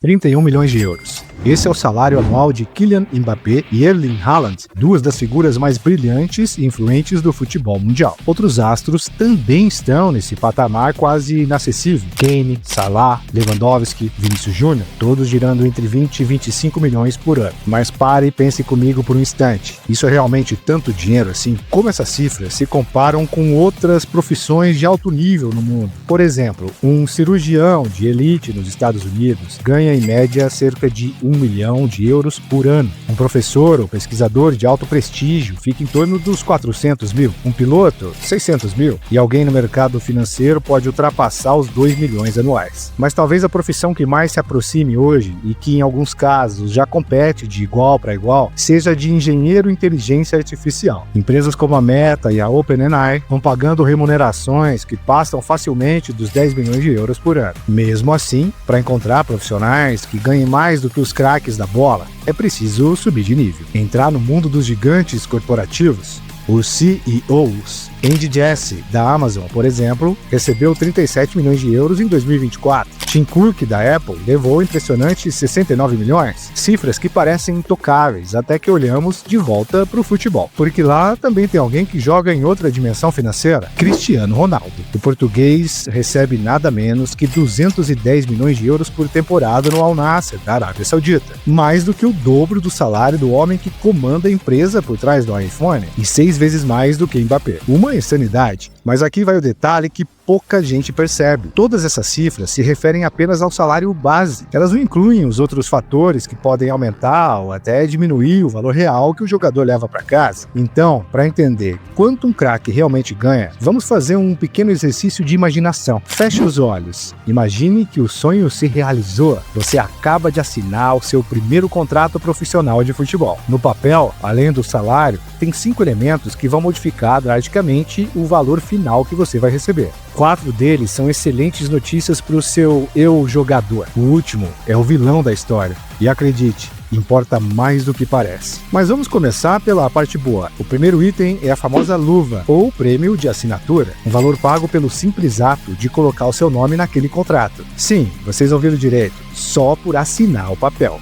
31 milhões de euros. Esse é o salário anual de Kylian Mbappé e Erling Haaland, duas das figuras mais brilhantes e influentes do futebol mundial. Outros astros também estão nesse patamar quase inacessível. Kane, Salah, Lewandowski, Vinícius Júnior, todos girando entre 20 e 25 milhões por ano. Mas pare e pense comigo por um instante. Isso é realmente tanto dinheiro assim? Como essas cifras se comparam com outras profissões de alto nível no mundo? Por exemplo, um cirurgião de elite nos Estados Unidos ganha em média cerca de 1 milhão de euros por ano. Um professor ou pesquisador de alto prestígio fica em torno dos 400 mil. Um piloto, 600 mil. E alguém no mercado financeiro pode ultrapassar os 2 milhões anuais. Mas talvez a profissão que mais se aproxime hoje e que em alguns casos já compete de igual para igual seja de engenheiro inteligência artificial. Empresas como a Meta e a OpenAI vão pagando remunerações que passam facilmente dos 10 milhões de euros por ano. Mesmo assim, para encontrar profissionais que ganhem mais do que os craques da bola, é preciso subir de nível. Entrar no mundo dos gigantes corporativos. Os CEOs. Andy Jassy, da Amazon, por exemplo, recebeu 37 milhões de euros em 2024. Tim Cook, da Apple, levou impressionantes 69 milhões, cifras que parecem intocáveis até que olhamos de volta para o futebol. Porque lá também tem alguém que joga em outra dimensão financeira, Cristiano Ronaldo. O português recebe nada menos que 210 milhões de euros por temporada no Al Nassr, da Arábia Saudita. Mais do que o dobro do salário do homem que comanda a empresa por trás do iPhone, e 6 vezes mais do que Mbappé. Uma insanidade. Mas aqui vai o detalhe que pouca gente percebe. Todas essas cifras se referem apenas ao salário base. Elas não incluem os outros fatores que podem aumentar ou até diminuir o valor real que o jogador leva para casa. Então, para entender quanto um craque realmente ganha, vamos fazer um pequeno exercício de imaginação. Feche os olhos. Imagine que o sonho se realizou. Você acaba de assinar o seu primeiro contrato profissional de futebol. No papel, além do salário, tem 5 elementos que vão modificar drasticamente o valor final que você vai receber. 4 deles são excelentes notícias para o seu eu jogador. O último é o vilão da história. E acredite, importa mais do que parece. Mas vamos começar pela parte boa. O primeiro item é a famosa luva, ou prêmio de assinatura, um valor pago pelo simples ato de colocar o seu nome naquele contrato. Sim, vocês ouviram direito, só por assinar o papel.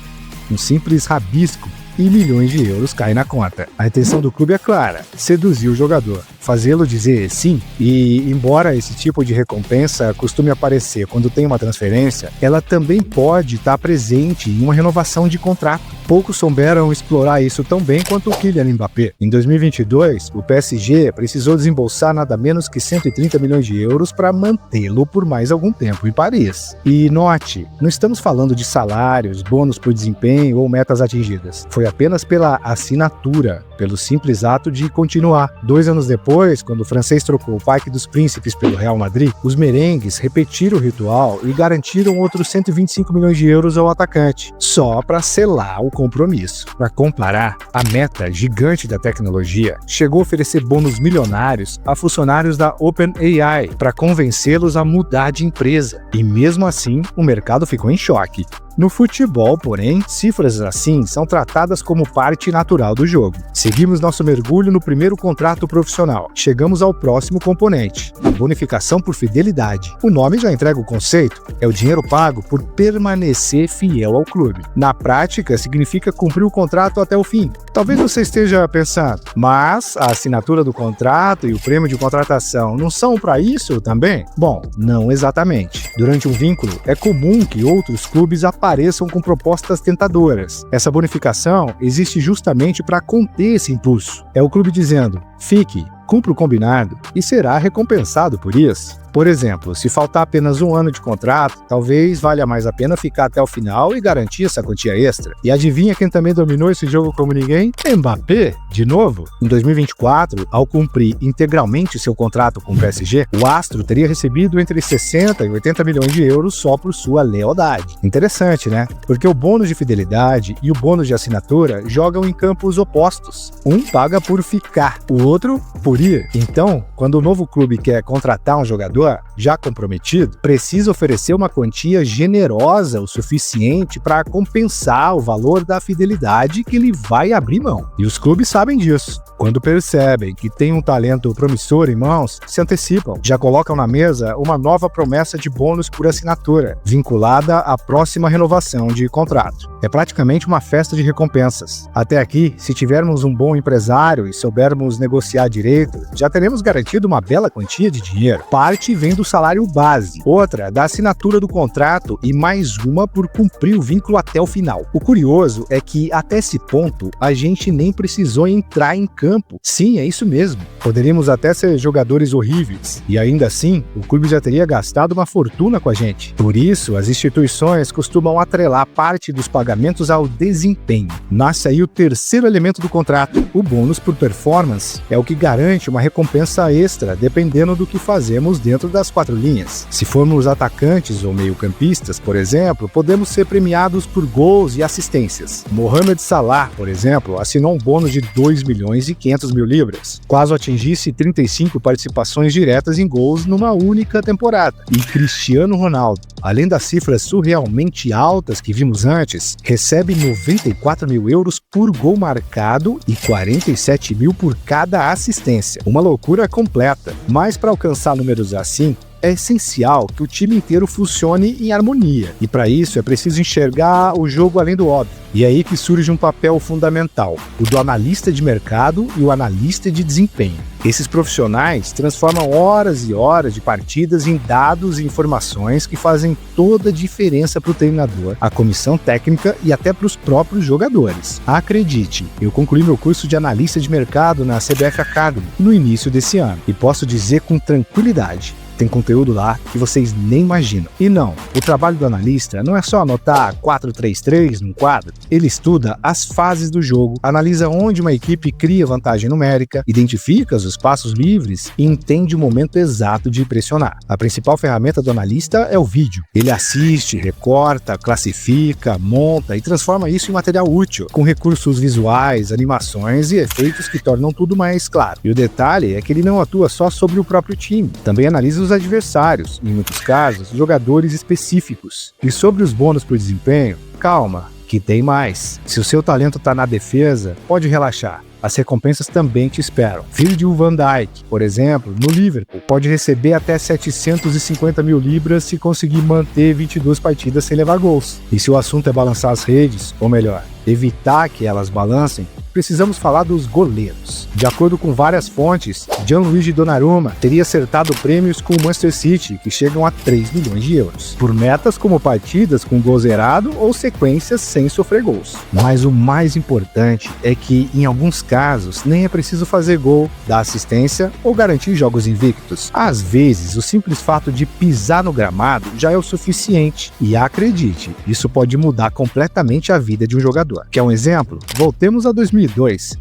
Um simples rabisco e milhões de euros caem na conta. A intenção do clube é clara: seduzir o jogador, fazê-lo dizer sim. E embora esse tipo de recompensa costume aparecer quando tem uma transferência, ela também pode estar presente em uma renovação de contrato. Poucos souberam explorar isso tão bem quanto o Kylian Mbappé. Em 2022, o PSG precisou desembolsar nada menos que 130 milhões de euros para mantê-lo por mais algum tempo em Paris. E note, não estamos falando de salários, bônus por desempenho ou metas atingidas. Foi apenas pela assinatura, pelo simples ato de continuar. 2 anos depois, quando o francês trocou o Parque dos Príncipes pelo Real Madrid, os merengues repetiram o ritual e garantiram outros 125 milhões de euros ao atacante, só para selar o compromisso. Para comparar, a Meta, gigante da tecnologia, chegou a oferecer bônus milionários a funcionários da OpenAI para convencê-los a mudar de empresa. E mesmo assim, o mercado ficou em choque. No futebol, porém, cifras assim são tratadas como parte natural do jogo. Seguimos nosso mergulho no primeiro contrato profissional. Chegamos ao próximo componente, a bonificação por fidelidade. O nome já entrega o conceito, é o dinheiro pago por permanecer fiel ao clube. Na prática, significa cumprir o contrato até o fim. Talvez você esteja pensando, mas a assinatura do contrato e o prêmio de contratação não são para isso também? Bom, não exatamente. Durante um vínculo, é comum que outros clubes apareçam com propostas tentadoras. Essa bonificação existe justamente para conter esse impulso. É o clube dizendo: fique, cumpra o combinado e será recompensado por isso. Por exemplo, se faltar apenas 1 ano de contrato, talvez valha mais a pena ficar até o final e garantir essa quantia extra. E adivinha quem também dominou esse jogo como ninguém? Mbappé, de novo. Em 2024, ao cumprir integralmente seu contrato com o PSG, o astro teria recebido entre 60 e 80 milhões de euros só por sua lealdade. Interessante, né? Porque o bônus de fidelidade e o bônus de assinatura jogam em campos opostos. Um paga por ficar, o outro por ir. Então, quando o novo clube quer contratar um jogador já comprometido, precisa oferecer uma quantia generosa o suficiente para compensar o valor da fidelidade que ele vai abrir mão. E os clubes sabem disso. Quando percebem que tem um talento promissor em mãos, se antecipam, já colocam na mesa uma nova promessa de bônus por assinatura, vinculada à próxima renovação de contrato. É praticamente uma festa de recompensas. Até aqui, se tivermos um bom empresário e soubermos negociar direito, já teremos garantido uma bela quantia de dinheiro. Parte vem do salário base, outra da assinatura do contrato e mais uma por cumprir o vínculo até o final. O curioso é que, até esse ponto, a gente nem precisou entrar em campo. Sim, é isso mesmo. Poderíamos até ser jogadores horríveis, e ainda assim, o clube já teria gastado uma fortuna com a gente. Por isso, as instituições costumam atrelar parte dos pagamentos ao desempenho. Nasce aí o terceiro elemento do contrato. O bônus por performance é o que garante uma recompensa extra, dependendo do que fazemos dentro das 4 linhas. Se formos atacantes ou meio-campistas, por exemplo, podemos ser premiados por gols e assistências. Mohamed Salah, por exemplo, assinou um bônus de 2 milhões e 500 mil libras, caso atingisse 35 participações diretas em gols numa única temporada. E Cristiano Ronaldo, além das cifras surrealmente altas que vimos antes, recebe 94 mil euros por gol marcado e 47 mil por cada assistência. Uma loucura completa. Mas para alcançar números assim, é essencial que o time inteiro funcione em harmonia. E para isso é preciso enxergar o jogo além do óbvio. E é aí que surge um papel fundamental, o do analista de mercado e o analista de desempenho. Esses profissionais transformam horas e horas de partidas em dados e informações que fazem toda a diferença para o treinador, a comissão técnica e até para os próprios jogadores. Acredite, eu concluí meu curso de analista de mercado na CBF Academy no início desse ano e posso dizer com tranquilidade, tem conteúdo lá que vocês nem imaginam. E não, o trabalho do analista não é só anotar 4-3-3 num quadro. Ele estuda as fases do jogo, analisa onde uma equipe cria vantagem numérica, identifica os espaços livres e entende o momento exato de pressionar. A principal ferramenta do analista é o vídeo. Ele assiste, recorta, classifica, monta e transforma isso em material útil, com recursos visuais, animações e efeitos que tornam tudo mais claro. E o detalhe é que ele não atua só sobre o próprio time, também analisa os adversários, em muitos casos, jogadores específicos. E sobre os bônus por desempenho, calma, que tem mais. Se o seu talento está na defesa, pode relaxar. As recompensas também te esperam. Virgil van Dijk, por exemplo, no Liverpool, pode receber até 750 mil libras se conseguir manter 22 partidas sem levar gols. E se o assunto é balançar as redes, ou melhor, evitar que elas balancem, precisamos falar dos goleiros. De acordo com várias fontes, Gianluigi Donnarumma teria acertado prêmios com o Manchester City, que chegam a 3 milhões de euros, por metas como partidas com gol zerado ou sequências sem sofrer gols. Mas o mais importante é que, em alguns casos, nem é preciso fazer gol, dar assistência ou garantir jogos invictos. Às vezes, o simples fato de pisar no gramado já é o suficiente. E acredite, isso pode mudar completamente a vida de um jogador. Quer um exemplo? Voltemos a 2002.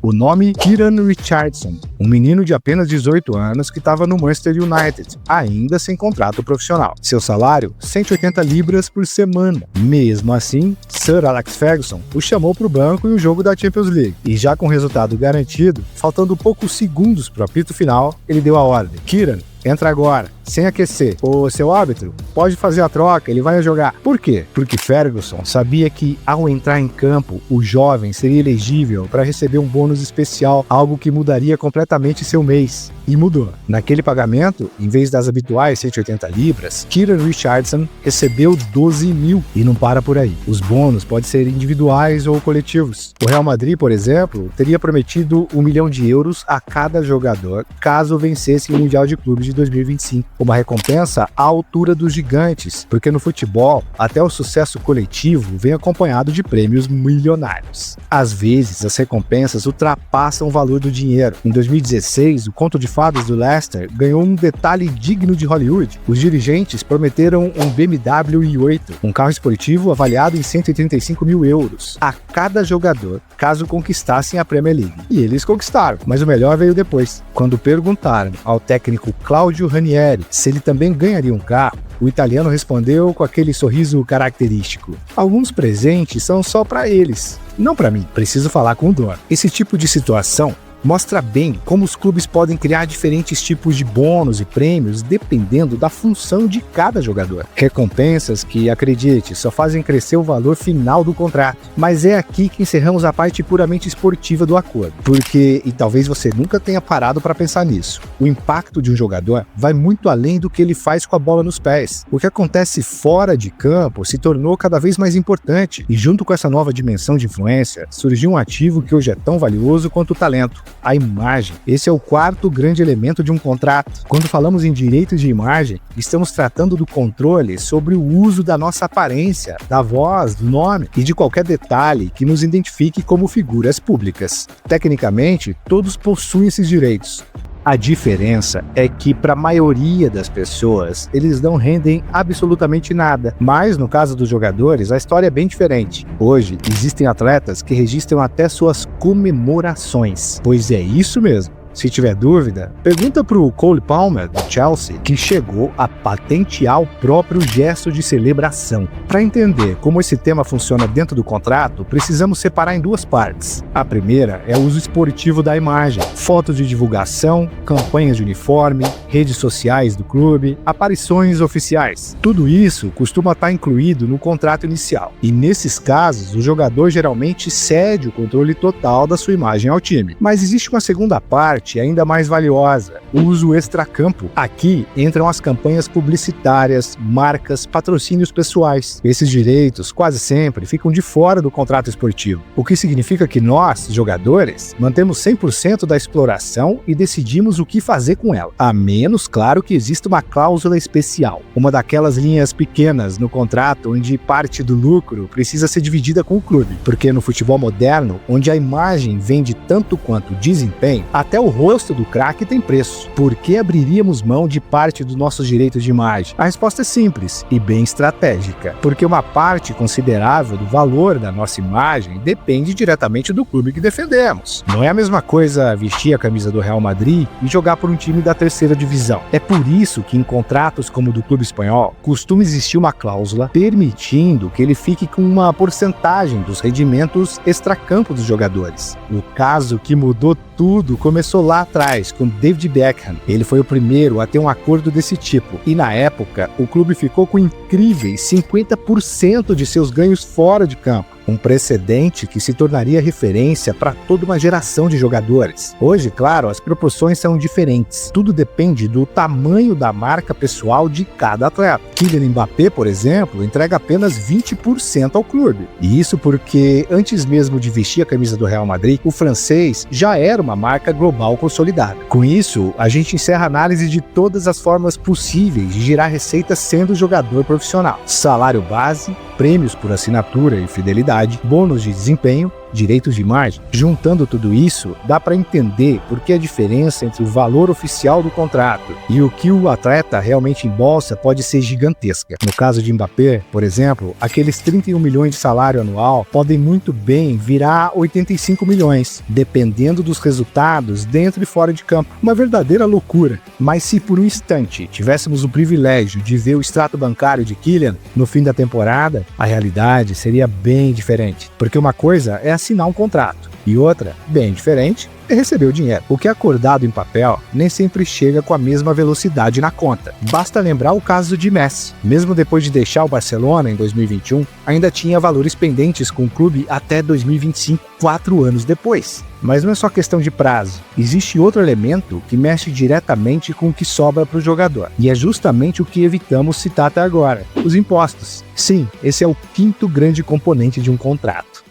O nome Kieran Richardson, um menino de apenas 18 anos que estava no Manchester United, ainda sem contrato profissional. Seu salário, 180 libras por semana. Mesmo assim, Sir Alex Ferguson o chamou para o banco em um jogo da Champions League. E já com resultado garantido, faltando poucos segundos para o apito final, ele deu a ordem: Kieran, entra agora, sem aquecer. O seu árbitro pode fazer a troca, ele vai jogar. Por quê? Porque Ferguson sabia que, ao entrar em campo, o jovem seria elegível para receber um bônus especial, algo que mudaria completamente seu mês. E mudou. Naquele pagamento, em vez das habituais 180 libras, Kieran Richardson recebeu 12 mil. E não para por aí. Os bônus podem ser individuais ou coletivos. O Real Madrid, por exemplo, teria prometido 1 milhão de euros a cada jogador, caso vencesse o Mundial de Clubes de 2025. Uma recompensa à altura dos gigantes, porque no futebol, até o sucesso coletivo vem acompanhado de prêmios milionários. Às vezes, as recompensas ultrapassam o valor do dinheiro. Em 2016, o Conto de Fadas do Leicester ganhou um detalhe digno de Hollywood. Os dirigentes prometeram um BMW i8, um carro esportivo avaliado em 135 mil euros, a cada jogador, caso conquistassem a Premier League. E eles conquistaram, mas o melhor veio depois. Quando perguntaram ao técnico Claudio Ranieri se ele também ganharia um carro, o italiano respondeu com aquele sorriso característico: alguns presentes são só para eles, não para mim. Preciso falar com o dono. Esse tipo de situação mostra bem como os clubes podem criar diferentes tipos de bônus e prêmios dependendo da função de cada jogador. Recompensas que, acredite, só fazem crescer o valor final do contrato. Mas é aqui que encerramos a parte puramente esportiva do acordo. Porque, e talvez você nunca tenha parado para pensar nisso, o impacto de um jogador vai muito além do que ele faz com a bola nos pés. O que acontece fora de campo se tornou cada vez mais importante. E junto com essa nova dimensão de influência, surgiu um ativo que hoje é tão valioso quanto o talento: a imagem. Esse é o quarto grande elemento de um contrato. Quando falamos em direitos de imagem, estamos tratando do controle sobre o uso da nossa aparência, da voz, do nome e de qualquer detalhe que nos identifique como figuras públicas. Tecnicamente, todos possuem esses direitos. A diferença é que, para a maioria das pessoas, eles não rendem absolutamente nada. Mas, no caso dos jogadores, a história é bem diferente. Hoje, existem atletas que registram até suas comemorações. Pois é isso mesmo. Se tiver dúvida, pergunta pro Cole Palmer, do Chelsea, que chegou a patentear o próprio gesto de celebração. Para entender como esse tema funciona dentro do contrato, precisamos separar em duas partes. A primeira é o uso esportivo da imagem: fotos de divulgação, campanhas de uniforme, redes sociais do clube, aparições oficiais. Tudo isso costuma estar incluído no contrato inicial. E nesses casos, o jogador geralmente cede o controle total da sua imagem ao time. Mas existe uma segunda parte ainda mais valiosa: o uso extracampo. Aqui entram as campanhas publicitárias, marcas, patrocínios pessoais. Esses direitos quase sempre ficam de fora do contrato esportivo, o que significa que nós, jogadores, mantemos 100% da exploração e decidimos o que fazer com ela, a menos, claro, que exista uma cláusula especial, uma daquelas linhas pequenas no contrato onde parte do lucro precisa ser dividida com o clube, porque no futebol moderno, onde a imagem vende tanto quanto o desempenho, até o rosto do craque tem preço. Por que abriríamos mão de parte dos nossos direitos de imagem? A resposta é simples e bem estratégica. Porque uma parte considerável do valor da nossa imagem depende diretamente do clube que defendemos. Não é a mesma coisa vestir a camisa do Real Madrid e jogar por um time da terceira divisão. É por isso que em contratos como o do clube espanhol, costuma existir uma cláusula permitindo que ele fique com uma porcentagem dos rendimentos extracampo dos jogadores. O caso que mudou tudo começou lá atrás, com David Beckham. Ele foi o primeiro a ter um acordo desse tipo. E na época, o clube ficou com incríveis 50% de seus ganhos fora de campo. Um precedente que se tornaria referência para toda uma geração de jogadores. Hoje, claro, as proporções são diferentes. Tudo depende do tamanho da marca pessoal de cada atleta. Kylian Mbappé, por exemplo, entrega apenas 20% ao clube. E isso porque, antes mesmo de vestir a camisa do Real Madrid, o francês já era uma marca global consolidada. Com isso, a gente encerra a análise de todas as formas possíveis de gerar receita sendo jogador profissional: salário base, prêmios por assinatura e fidelidade, bônus de desempenho, direitos de imagem. Juntando tudo isso, dá para entender por que a diferença entre o valor oficial do contrato e o que o atleta realmente embolsa pode ser gigantesca. No caso de Mbappé, por exemplo, aqueles 31 milhões de salário anual podem muito bem virar 85 milhões, dependendo dos resultados dentro e fora de campo. Uma verdadeira loucura. Mas se por um instante tivéssemos o privilégio de ver o extrato bancário de Kylian no fim da temporada, a realidade seria bem diferente. Porque uma coisa é assinar um contrato e outra, bem diferente, é receber o dinheiro. O que é acordado em papel nem sempre chega com a mesma velocidade na conta. Basta lembrar o caso de Messi. Mesmo depois de deixar o Barcelona em 2021, ainda tinha valores pendentes com o clube até 2025, 4 anos depois. Mas não é só questão de prazo. Existe outro elemento que mexe diretamente com o que sobra para o jogador. E é justamente o que evitamos citar até agora: os impostos. Sim, esse é o quinto grande componente de um contrato.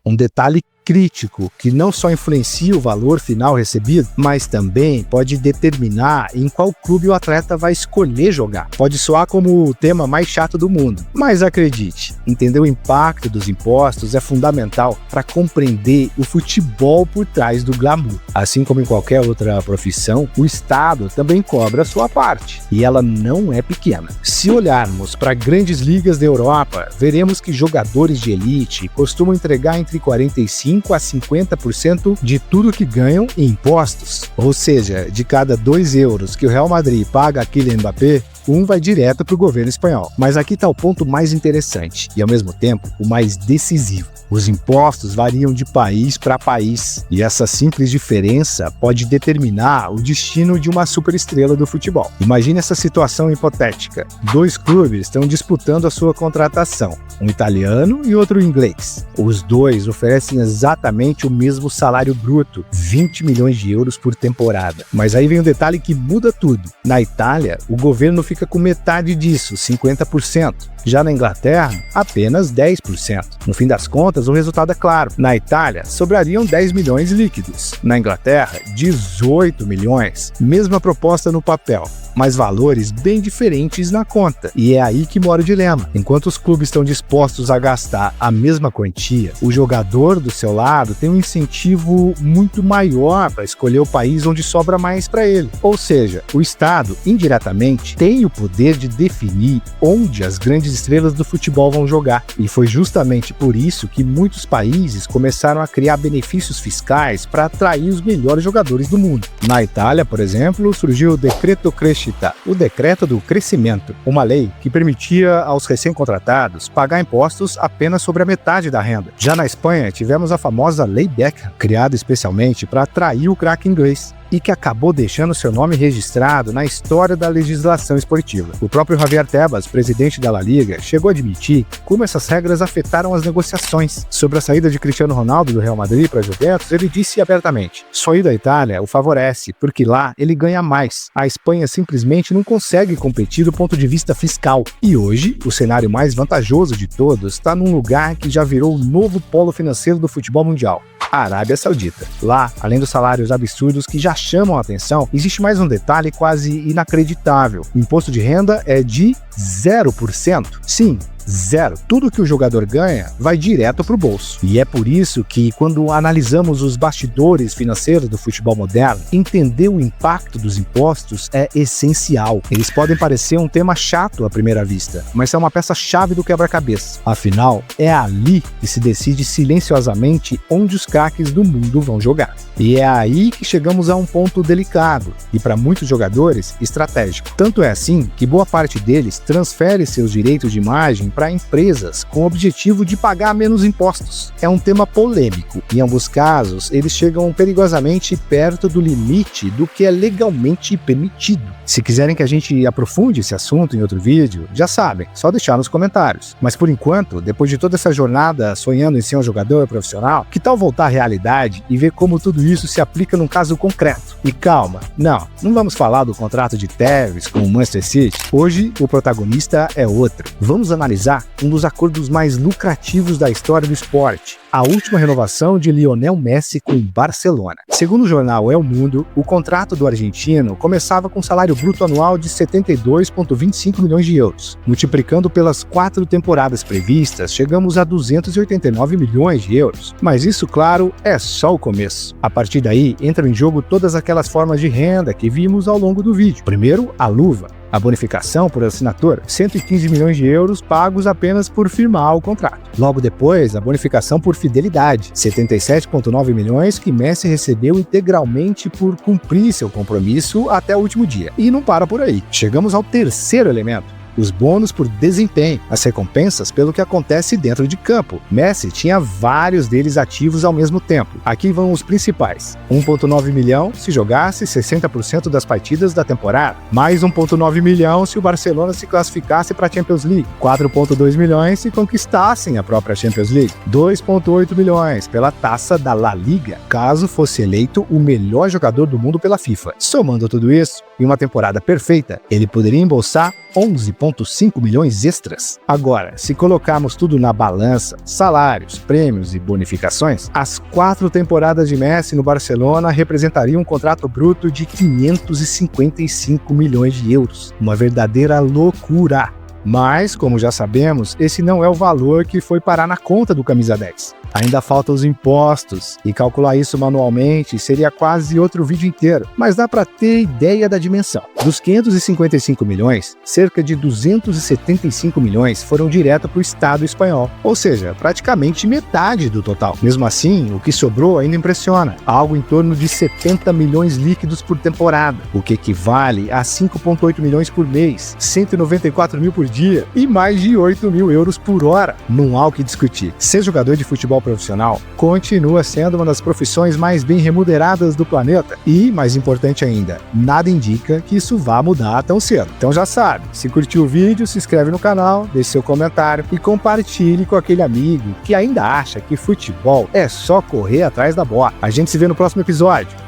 Um detalhe crítico que não só influencia o valor final recebido, mas também pode determinar em qual clube o atleta vai escolher jogar. Pode soar como o tema mais chato do mundo, mas acredite, entender o impacto dos impostos é fundamental para compreender o futebol por trás do glamour. Assim como em qualquer outra profissão, o Estado também cobra a sua parte, e ela não é pequena. Se olharmos para grandes ligas da Europa, veremos que jogadores de elite costumam entregar entre 45% a 50% de tudo que ganham em impostos. Ou seja, de cada 2 euros que o Real Madrid paga a Kylian Mbappé, um vai direto para o governo espanhol. Mas aqui está o ponto mais interessante e, ao mesmo tempo, o mais decisivo. Os impostos variam de país para país, e essa simples diferença pode determinar o destino de uma superestrela do futebol. Imagine essa situação hipotética. 2 clubes estão disputando a sua contratação, um italiano e outro inglês. Os dois oferecem exatamente o mesmo salário bruto, 20 milhões de euros por temporada. Mas aí vem um detalhe que muda tudo. Na Itália, o governo fica com metade disso, 50%. Já na Inglaterra, apenas 10%. No fim das contas, o resultado é claro. Na Itália, sobrariam 10 milhões líquidos. Na Inglaterra, 18 milhões. Mesma proposta no papel, mas valores bem diferentes na conta. E é aí que mora o dilema. Enquanto os clubes estão dispostos a gastar a mesma quantia, o jogador do seu lado tem um incentivo muito maior para escolher o país onde sobra mais para ele. Ou seja, o Estado, indiretamente, tem o poder de definir onde as grandes estrelas do futebol vão jogar. E foi justamente por isso que muitos países começaram a criar benefícios fiscais para atrair os melhores jogadores do mundo. Na Itália, por exemplo, surgiu o Decreto Crescita, o Decreto do Crescimento, uma lei que permitia aos recém-contratados pagar impostos apenas sobre a metade da renda. Já na Espanha, tivemos a famosa Lei Beckham, criada especialmente para atrair o craque inglês, e que acabou deixando seu nome registrado na história da legislação esportiva. O próprio Javier Tebas, presidente da La Liga, chegou a admitir como essas regras afetaram as negociações. Sobre a saída de Cristiano Ronaldo do Real Madrid para a Juventus, ele disse abertamente: "Só ir da Itália o favorece, porque lá ele ganha mais. A Espanha simplesmente não consegue competir do ponto de vista fiscal." E hoje, o cenário mais vantajoso de todos está num lugar que já virou o novo polo financeiro do futebol mundial: a Arábia Saudita. Lá, além dos salários absurdos que já chamam a atenção, existe mais um detalhe quase inacreditável. O imposto de renda é de 0%. Sim, 0. Tudo que o jogador ganha vai direto para o bolso. E é por isso que, quando analisamos os bastidores financeiros do futebol moderno, entender o impacto dos impostos é essencial. Eles podem parecer um tema chato à primeira vista, mas é uma peça-chave do quebra-cabeça. Afinal, é ali que se decide silenciosamente onde os craques do mundo vão jogar. E é aí que chegamos a um ponto delicado e, para muitos jogadores, estratégico. Tanto é assim que boa parte deles transfere seus direitos de imagem para empresas com o objetivo de pagar menos impostos. É um tema polêmico. Em alguns casos, eles chegam perigosamente perto do limite do que é legalmente permitido. Se quiserem que a gente aprofunde esse assunto em outro vídeo, já sabem, só deixar nos comentários. Mas por enquanto, depois de toda essa jornada sonhando em ser um jogador profissional, que tal voltar à realidade e ver como tudo isso se aplica num caso concreto? E calma, não vamos falar do contrato de Tevez com o Manchester City. Hoje, o protagonista é outro. Vamos analisar um dos acordos mais lucrativos da história do esporte: a última renovação de Lionel Messi com o Barcelona. Segundo o jornal El Mundo, o contrato do argentino começava com um salário bruto anual de 72,25 milhões de euros. Multiplicando pelas 4 temporadas previstas, chegamos a 289 milhões de euros. Mas isso, claro, é só o começo. A partir daí, entram em jogo todas aquelas formas de renda que vimos ao longo do vídeo. Primeiro, a luva. A bonificação por assinatura, 115 milhões de euros pagos apenas por firmar o contrato. Logo depois, a bonificação por fidelidade, 77,9 milhões que Messi recebeu integralmente por cumprir seu compromisso até o último dia. E não para por aí. Chegamos ao terceiro elemento: os bônus por desempenho, as recompensas pelo que acontece dentro de campo. Messi tinha vários deles ativos ao mesmo tempo. Aqui vão os principais: 1,9 milhão se jogasse 60% das partidas da temporada, mais 1,9 milhão se o Barcelona se classificasse para a Champions League, 4,2 milhões se conquistassem a própria Champions League, 2,8 milhões pela taça da La Liga, caso fosse eleito o melhor jogador do mundo pela FIFA. Somando tudo isso, em uma temporada perfeita, ele poderia embolsar 11,5 milhões extras. Agora, se colocarmos tudo na balança, salários, prêmios e bonificações, as 4 temporadas de Messi no Barcelona representariam um contrato bruto de 555 milhões de euros. Uma verdadeira loucura. Mas, como já sabemos, esse não é o valor que foi parar na conta do camisa 10. Ainda faltam os impostos, e calcular isso manualmente seria quase outro vídeo inteiro, mas dá para ter ideia da dimensão. Dos 555 milhões, cerca de 275 milhões foram direto para o Estado espanhol, ou seja, praticamente metade do total. Mesmo assim, o que sobrou ainda impressiona, algo em torno de 70 milhões líquidos por temporada, o que equivale a 5,8 milhões por mês, 194 mil por dia e mais de 8 mil euros por hora. Não há o que discutir. Ser jogador de futebol profissional continua sendo uma das profissões mais bem remuneradas do planeta. E, mais importante ainda, nada indica que isso vá mudar tão cedo. Então já sabe, se curtiu o vídeo, se inscreve no canal, deixe seu comentário e compartilhe com aquele amigo que ainda acha que futebol é só correr atrás da bola. A gente se vê no próximo episódio.